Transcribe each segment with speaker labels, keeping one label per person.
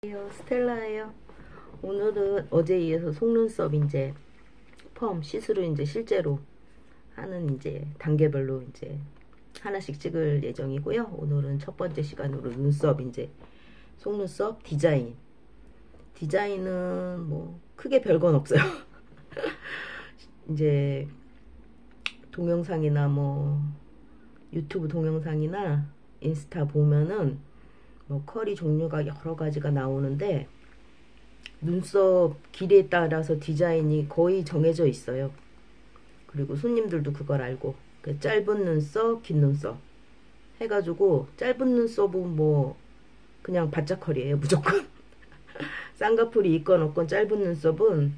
Speaker 1: 스텔라예요. 오늘은 어제에 이어서 속눈썹 이제 펌 시스루 이제 실제로 하는 이제 단계별로 이제 하나씩 찍을 예정이고요. 오늘은 첫 번째 시간으로 눈썹 이제 속눈썹 디자인은 뭐 크게 별건 없어요. 이제 동영상이나 뭐 유튜브 동영상이나 인스타 보면은 뭐 컬이 종류가 여러 가지가 나오는데 눈썹 길이에 따라서 디자인이 거의 정해져 있어요. 그리고 손님들도 그걸 알고 짧은 눈썹, 긴 눈썹 해가지고 짧은 눈썹은 뭐 그냥 바짝 컬이에요 무조건. 쌍꺼풀이 있건 없건 짧은 눈썹은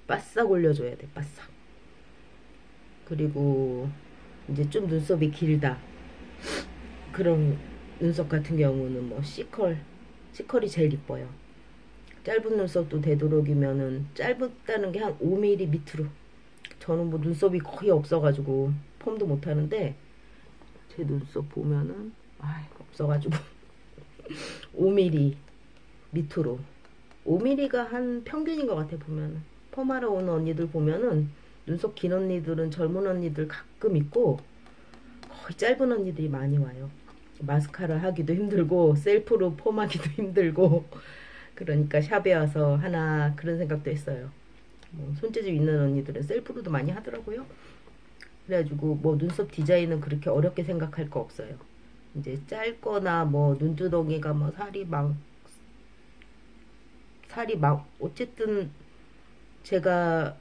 Speaker 1: 바싹 올려줘야 돼, 바싹. 그리고 이제 좀 눈썹이 길다 그런 눈썹 같은 경우는 뭐 C컬이 제일 이뻐요. 짧은 눈썹도 되도록이면은 짧다는 게 한 5mm 밑으로. 저는 뭐 눈썹이 거의 없어가지고 펌도 못하는데 제 눈썹 보면은 없어가지고 5mm 밑으로. 5mm가 한 평균인 것 같아. 보면은 펌하러 오는 언니들 보면은 눈썹 긴 언니들은 젊은 언니들 가끔 있고 거의 짧은 언니들이 많이 와요. 마스카라 하기도 힘들고 셀프로 펌하기도 힘들고 그러니까 샵에 와서 하나 그런 생각도 했어요. 뭐 손재주 있는 언니들은 셀프로도 많이 하더라고요. 그래가지고 뭐 눈썹 디자인은 그렇게 어렵게 생각할 거 없어요. 이제 짧거나 뭐 눈두덩이가 뭐 살이 어쨌든 제가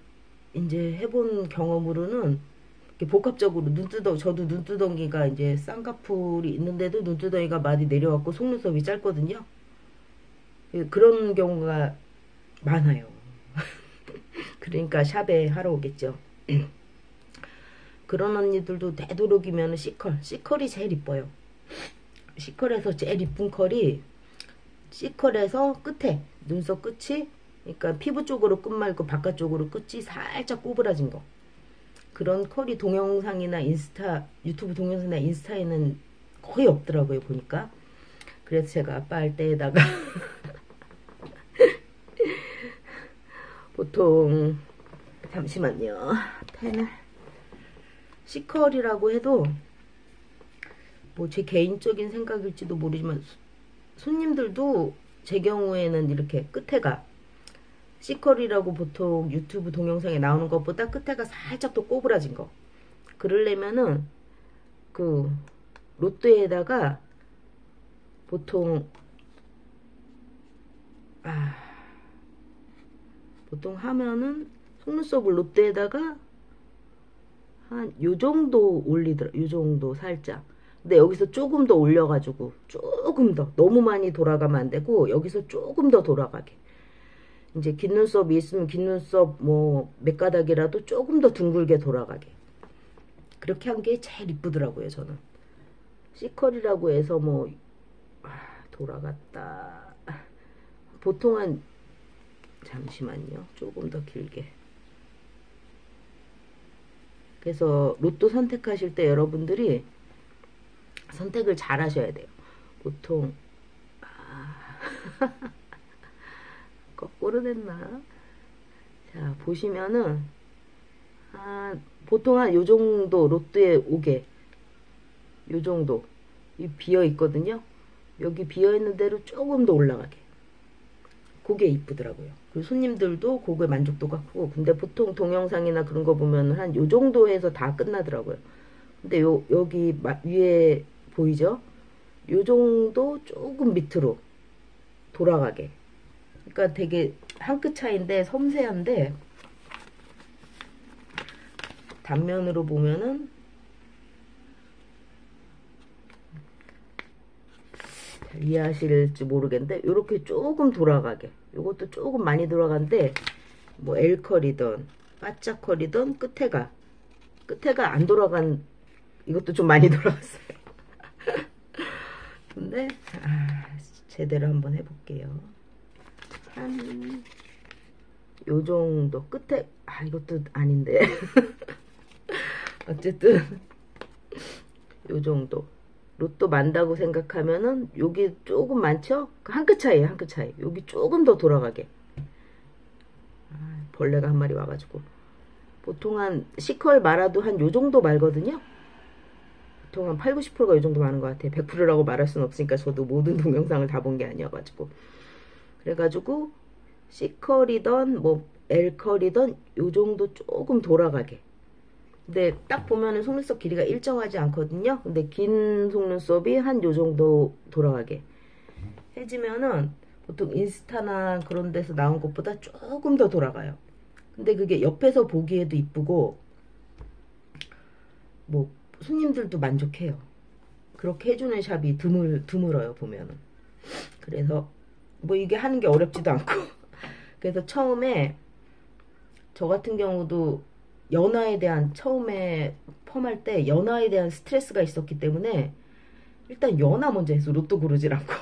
Speaker 1: 이제 해본 경험으로는 복합적으로 저도 눈두덩이가 이제 쌍꺼풀이 있는데도 눈두덩이가 많이 내려왔고 속눈썹이 짧거든요. 그런 경우가 많아요. 그러니까 샵에 하러 오겠죠. 그런 언니들도 되도록이면 C컬이 제일 이뻐요. C컬에서 제일 이쁜 컬이 C컬에서 끝에 눈썹 끝이 그러니까 피부 쪽으로 끝 말고 바깥쪽으로 끝이 살짝 꼬부라진 거. 그런 컬이 동영상이나 유튜브 동영상이나 인스타에는 거의 없더라고요, 보니까. 그래서 제가 빨대에다가 보통 잠시만요. 펜을 C컬이라고 해도 뭐 제 개인적인 생각일지도 모르지만 손님들도 제 경우에는 이렇게 끝에가 C컬이라고 보통 유튜브 동영상에 나오는 것보다 끝에가 살짝 더 꼬부라진 거. 그러려면은 그 롯데에다가 보통 하면은 속눈썹을 롯데에다가 한 요정도 올리더라. 요정도 살짝. 근데 여기서 조금 더 올려가지고 조금 더 너무 많이 돌아가면 안 되고 여기서 조금 더 돌아가게. 이제 긴 눈썹이 있으면 긴 눈썹 뭐 몇 가닥이라도 조금 더 둥글게 돌아가게. 그렇게 한 게 제일 이쁘더라고요, 저는. C컬이라고 해서 뭐 돌아갔다. 보통은 잠시만요. 조금 더 길게. 그래서 로또 선택하실 때 여러분들이 선택을 잘 하셔야 돼요. 보통 거꾸로 됐나? 자, 보시면은 보통 한 요정도 로또에 오게 요정도 비어 있거든요. 여기 비어 있는 대로 조금 더 올라가게. 그게 이쁘더라고요. 그리고 손님들도 그거에 만족도가 크고. 근데 보통 동영상이나 그런 거 보면 한 요정도 해서 다 끝나더라고요. 근데 여기 위에 보이죠? 요정도 조금 밑으로 돌아가게. 그러니까 되게 한 끗 차이인데 섬세한데 단면으로 보면은 이해하실지 모르겠는데 이렇게 조금 돌아가게. 이것도 조금 많이 돌아간데 뭐 L컬이든 바짝컬이든 끝에가 안 돌아간 이것도 좀 많이 돌아갔어요. 근데 제대로 한번 해볼게요. 한 요정도 끝에 이것도 아닌데 어쨌든 요정도 로또 만다고 생각하면은 여기 조금 많죠? 한 끗 차이에요, 한 끗 차이. 여기 조금 더 돌아가게. 벌레가 한 마리 와가지고. 보통 한 C컬 말아도 한 요 정도 말거든요. 보통 한 8, 90%가 요 정도 많은 것 같아요. 100%라고 말할 수는 없으니까 저도 모든 동영상을 다 본 게 아니어가지고. 그래가지고 C컬이던 뭐 L컬이던 요 정도 조금 돌아가게. 근데 딱 보면은 속눈썹 길이가 일정하지 않거든요. 근데 긴 속눈썹이 한 요 정도 돌아가게 해주면은 보통 인스타나 그런 데서 나온 것보다 조금 더 돌아가요. 근데 그게 옆에서 보기에도 이쁘고 뭐 손님들도 만족해요. 그렇게 해주는 샵이 드물어요 보면은. 그래서 뭐 이게 하는 게 어렵지도 않고 그래서 처음에 저 같은 경우도 연화에 대한 처음에 펌할 때 연화에 대한 스트레스가 있었기 때문에 일단 연화 먼저 해서 로또 고르질 않고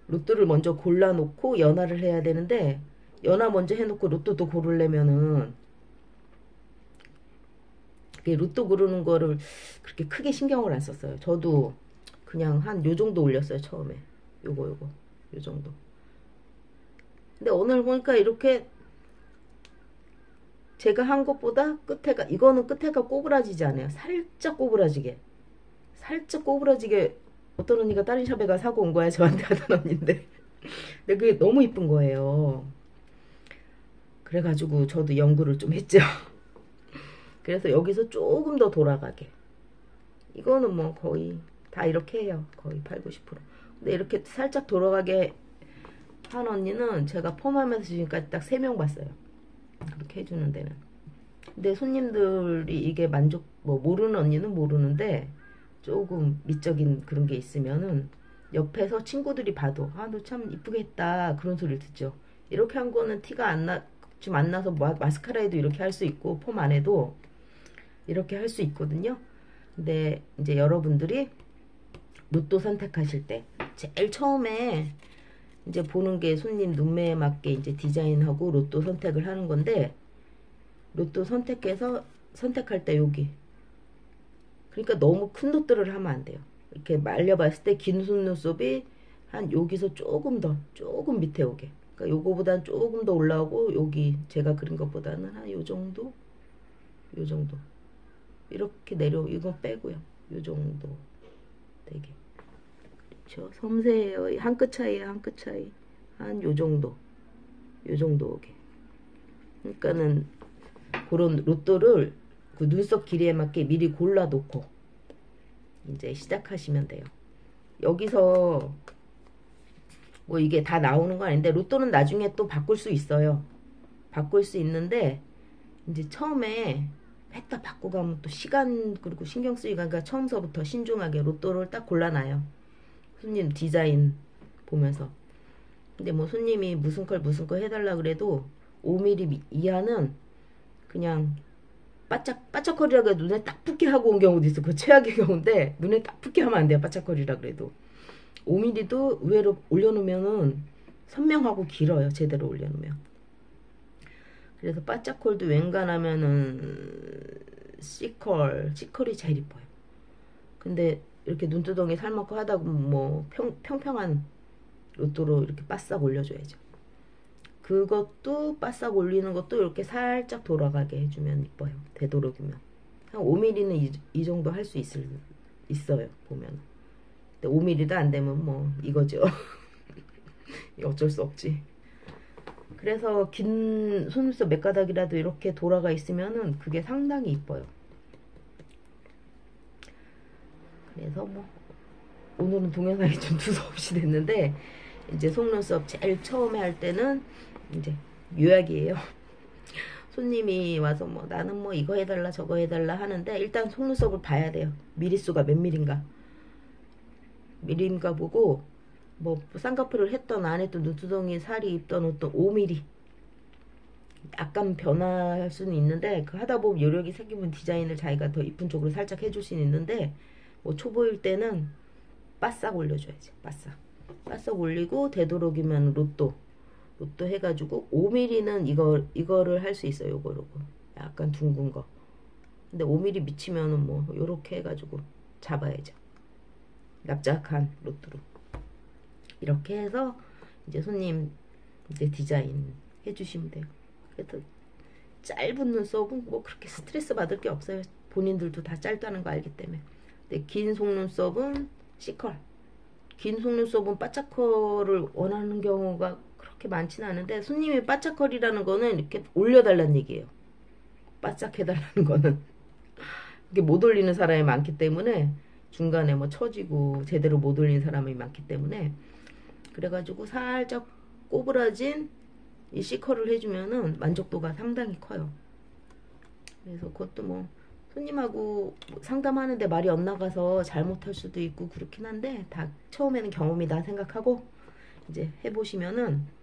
Speaker 1: 로또를 먼저 골라놓고 연화를 해야 되는데 연화 먼저 해놓고 로또도 고르려면은 로또 고르는 거를 그렇게 크게 신경을 안 썼어요. 저도 그냥 한 요 정도 올렸어요 처음에. 요거 요 정도. 근데 오늘 보니까 이렇게 제가 한 것보다 끝에가 이거는 끝에가 꼬부라지지 않아요. 살짝 꼬부라지게 어떤 언니가 다른 샵에 가 사고 온 거야. 저한테 하던 언니인데 근데 그게 너무 이쁜 거예요. 그래가지고 저도 연구를 좀 했죠. 그래서 여기서 조금 더 돌아가게. 이거는 뭐 거의 다 이렇게 해요. 거의 8, 90%. 근데 이렇게 살짝 돌아가게 한 언니는 제가 펌하면서 지금까지 딱 3명 봤어요. 그렇게 해주는 데는. 근데 손님들이 이게 뭐 모르는 언니는 모르는데 조금 미적인 그런 게 있으면은 옆에서 친구들이 봐도 너 참 이쁘게 했다 그런 소리를 듣죠. 이렇게 한 거는 티가 좀 안 나서 마스카라에도 이렇게 할 수 있고 펌 안에도 이렇게 할 수 있거든요. 근데 이제 여러분들이 로또 선택하실 때 제일 처음에 이제 보는 게 손님 눈매에 맞게 이제 디자인하고 로또 선택을 하는 건데 로또 선택할 때 여기 그러니까 너무 큰 로또를 하면 안 돼요. 이렇게 말려봤을 때 긴 속눈썹이 한 여기서 조금 밑에 오게. 그러니까 요거보다는 조금 더 올라오고 여기 제가 그린 것보다는 한 요 정도 이렇게 이건 빼고요. 요 정도 되게. 그렇죠. 섬세해요. 한 끗 차이에 한 끗 차이. 한 요 정도 오게. 그러니까는 그런 로또를 그 눈썹 길이에 맞게 미리 골라 놓고 이제 시작하시면 돼요. 여기서 뭐 이게 다 나오는 건 아닌데 로또는 나중에 또 바꿀 수 있어요. 바꿀 수 있는데 이제 처음에 했다 바꾸고 가면 또 시간 그리고 신경 쓰이니까 그러니까 처음서부터 신중하게 로또를 딱 골라놔요. 손님 디자인 보면서. 근데 뭐 손님이 무슨 컬 해달라 그래도 5mm 이하는 그냥 바짝거리라고 해도 눈에 딱 붙게 하고 온 경우도 있어. 그 최악의 경우인데 눈에 딱 붙게 하면 안 돼요. 바짝거리라 그래도 5mm도 의외로 올려놓으면은 선명하고 길어요. 제대로 올려놓으면. 그래서 바짝콜도 웬간하면은 C컬이 제일 이뻐요. 근데 이렇게 눈두덩이 살만큼 하다 보면 뭐 평평한 로또로 이렇게 바싹 올려줘야죠. 그것도 바싹 올리는 것도 이렇게 살짝 돌아가게 해주면 이뻐요. 되도록이면 한 5mm는 이 정도 할 수 있어요. 보면. 근데 5mm도 안 되면 뭐 이거죠. 어쩔 수 없지. 그래서 긴 속눈썹 몇 가닥이라도 이렇게 돌아가 있으면은 그게 상당히 이뻐요. 그래서 뭐 오늘은 동영상이 좀 두서없이 됐는데 이제 속눈썹 제일 처음에 할 때는 이제 요약이에요. 손님이 와서 뭐 나는 뭐 이거 해달라 저거 해달라 하는데 일단 속눈썹을 봐야 돼요. 미리수가 몇 미리인가 보고 뭐 쌍꺼풀을 했던 안 했던 눈두덩이 살이 입던 어떤 5mm 약간 변화할 수는 있는데 그 하다 보면 요령이 생기면 디자인을 자기가 더 이쁜 쪽으로 살짝 해줄 수는 있는데 뭐 초보일 때는 바싹 올려줘야지. 바싹 올리고 되도록이면 로또 해가지고 5mm는 이거를 할 수 있어요. 요거 약간 둥근 거. 근데 5mm 미치면은 뭐 요렇게 해가지고 잡아야죠. 납작한 로또로. 이렇게 해서 이제 손님 이제 디자인 해주시면 돼요. 그래서 짧은 눈썹은 뭐 그렇게 스트레스 받을 게 없어요. 본인들도 다 짧다는 거 알기 때문에. 근데 긴 속눈썹은 C컬. 긴 속눈썹은 바짝컬을 원하는 경우가 그렇게 많지는 않은데, 손님이 바짝컬이라는 거는 이렇게 올려달라는 얘기예요. 바짝 해달라는 거는. 이게 못 올리는 사람이 많기 때문에, 중간에 뭐 처지고 제대로 못 올리는 사람이 많기 때문에, 그래가지고 살짝 꼬부라진 이 C컬을 해주면은 만족도가 상당히 커요. 그래서 그것도 뭐 손님하고 상담하는데 말이 엇나가서 잘못할 수도 있고 그렇긴 한데, 다 처음에는 경험이다 생각하고 이제 해보시면은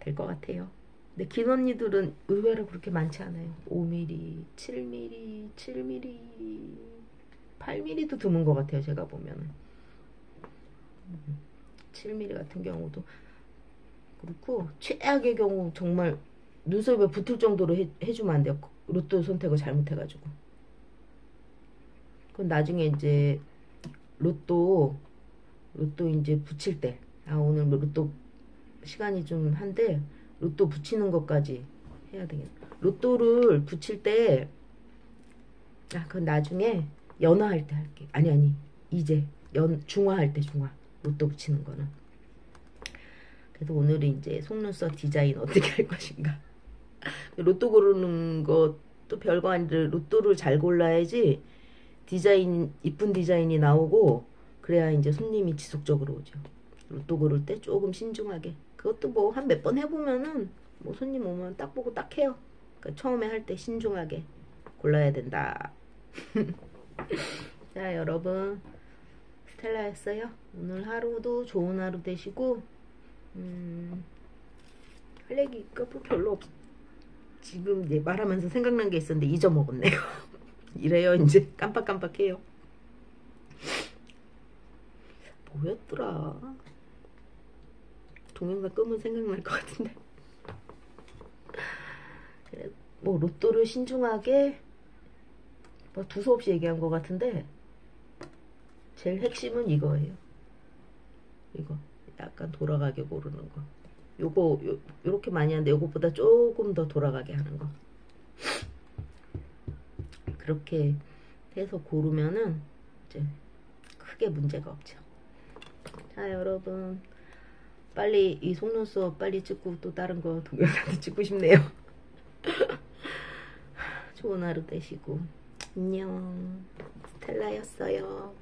Speaker 1: 될 것 같아요. 근데 긴 언니들은 의외로 그렇게 많지 않아요. 5mm, 7mm, 7mm, 8mm도 드문 것 같아요. 제가 보면은 7mm 같은 경우도 그렇고, 최악의 경우 정말 눈썹에 붙을 정도로 해주면 안 돼요. 로또 선택을 잘못해가지고. 그건 나중에 이제 로또 이제 붙일 때, 아 오늘 뭐 로또 시간이 좀 한데 로또 붙이는 것까지 해야 되겠네. 로또를 붙일 때, 아 그건 나중에 연화할 때 할게. 아니 이제 중화할 때, 중화 로또 붙이는 거는. 그래서 오늘은 이제 속눈썹 디자인 어떻게 할 것인가. 로또 고르는 것도 별거 아닌데, 로또를 잘 골라야지 디자인, 이쁜 디자인이 나오고, 그래야 이제 손님이 지속적으로 오죠. 로또 고를 때 조금 신중하게. 그것도 뭐 한 몇 번 해보면은 뭐 손님 오면 딱 보고 딱 해요. 그러니까 처음에 할 때 신중하게 골라야 된다. 자 여러분, 스텔라였어요. 오늘 하루도 좋은 하루 되시고, 할 얘기가 뭐 별로 없어. 지금 이제 말하면서 생각난 게 있었는데 잊어먹었네요. 이래요. 이제 깜빡깜빡해요. 뭐였더라. 동영상 끄면 생각날 것 같은데. 그래, 뭐 로또를 신중하게, 뭐 두서없이 얘기한 것 같은데, 제일 핵심은 이거예요. 이거 약간 돌아가게 고르는 거. 요렇게 많이 하는데 요것보다 조금 더 돌아가게 하는 거. 그렇게 해서 고르면은 이제 크게 문제가 없죠. 자 여러분, 빨리 이 속눈썹 빨리 찍고 또 다른 거 동영상도 찍고 싶네요. 좋은 하루 되시고 안녕. 스텔라였어요.